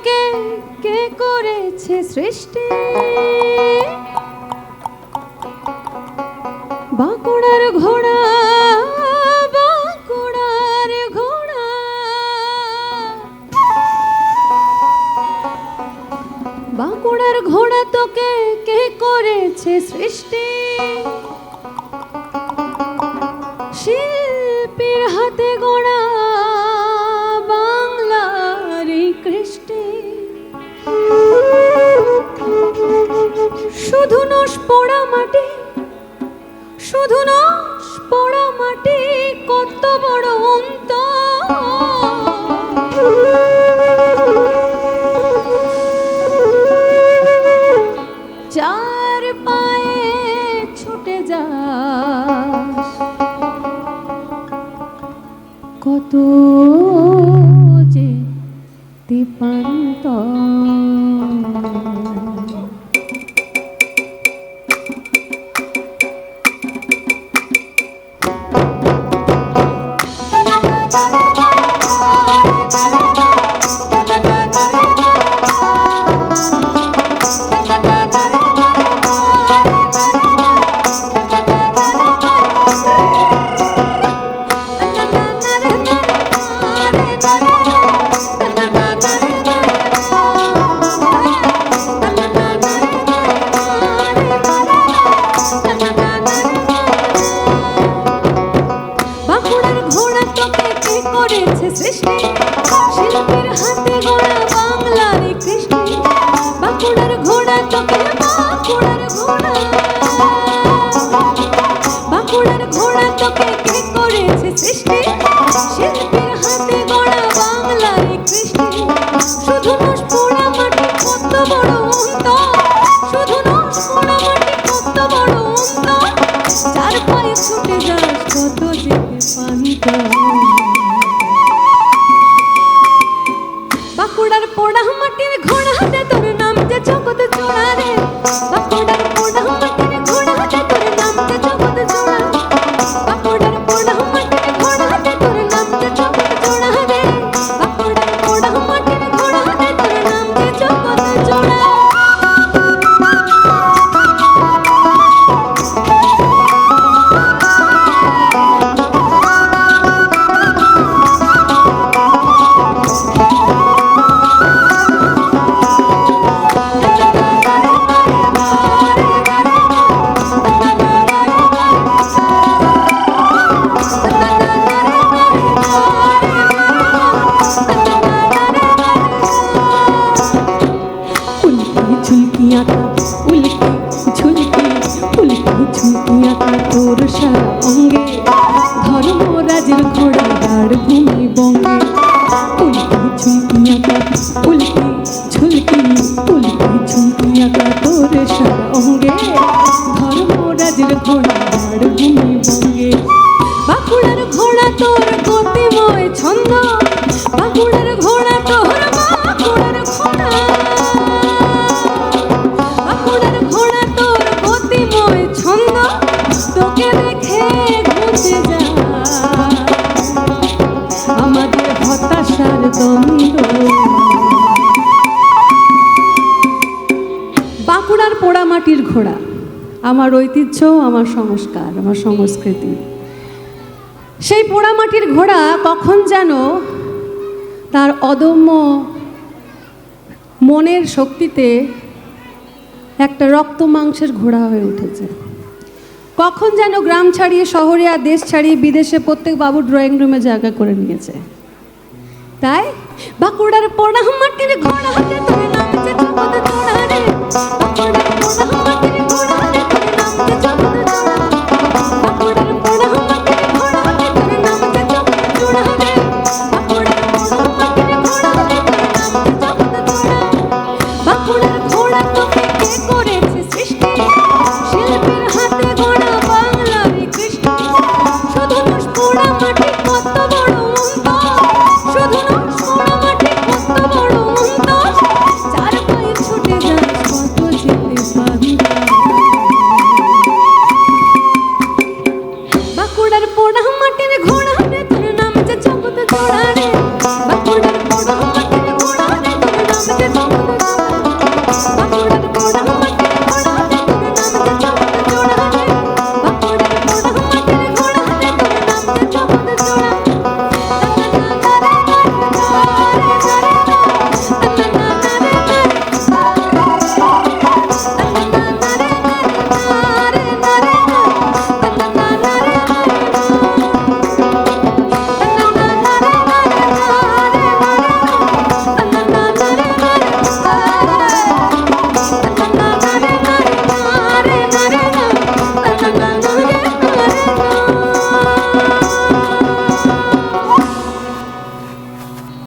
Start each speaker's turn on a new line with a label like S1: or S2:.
S1: তোকে কে করেছে সৃষ্টি? বাঁকুড়ার ঘোড়া, বাঁকুড়ার ঘোড়া, বাঁকুড়ার ঘোড়া তোকে কে করেছে সৃষ্টি? শিল্পীর হাতে গড়া বাংলার কৃষ্টি। শুধু নস পোড়া মাটি, শুধু নস পোড়া মাটি, কত বড় অন্তর। চার পায়ে ছুটে যাস, কত যে দীপান্তর। শিল্পীর হাতে গড়া বাংলার কৃষ্টি। বাঁকুড়ার ঘোড়া তোকে, বাঁকুড়ার ঘোড়া, বাঁকুড়ার ঘোড়া তোকে কে করেছে সৃষ্টি? শিল্পীর হাতে গড়া বাংলার কৃষ্টি। শুধু নস পোড়া মাটি, কত বড় অন্তর। শুধু নস পোড়া মাটি, কত বড় অন্তর। চার পায়ে ছুটে যাস, কত যে দীপান্তর। বাঁকুড়ার পোড়া মাটির ঘোড়া হাতে তোর নাম যে জগৎ জোড়া রে। বাঁকুড়ার পোড়া মাটির ঘোড়া হাতে তোর নাম যে জগৎ জোড়া। বাঁকুড়ার পোড়া মাটির ঘোড়া হাতে তোর নাম যে জগৎ জোড়া রে। বাঁকুড়ার পোড়া মাটির ঘোড়া হাতে তোর নাম যে জগৎ জোড়া। তোর সারা অঙ্গে ধর্মরাজের ঘোড়া দাঁড় ভূমি বঙ্গে। উল্কি ঝুঁকি আঁকা, উল্কি ঝুলকি, উল্কি ঝুঁকি আঁকা তোর সারা অঙ্গে ধর্মরাজের ঘোড়া দাঁড় ভূমি বঙ্গে। বাঁকুড়ার ঘোড়া তোর গতিময় ছন্দ, বাঁকুড়ার ঘোড়া তোর, বাঁকুড়ার ঘোড়া, বাঁকুড়ার ঘোড়া তোর গতিময় ছন্দ। তোকে দেখে ঘুচে যা আমাদের হতাশার দ্বন্দ্ব। বাঁকুড়ার পোড়ামাটির ঘোড়া আমার ঐতিহ্য, আমার সংস্কার, আমার সংস্কৃতি। সেই পোড়ামাটির ঘোড়া কখন যেন তার অদম্য মনের শক্তিতে একটা রক্ত মাংসের ঘোড়া হয়ে উঠেছে। কখন যেন গ্রাম ছাড়িয়ে শহরে আর দেশ ছাড়িয়ে বিদেশে প্রত্যেক বাবুর ড্রয়িং রুমে জায়গা করে নিয়েছে। তাই বাঁকুড়ার পোড়া মাটির ঘোড়া হাতে তোর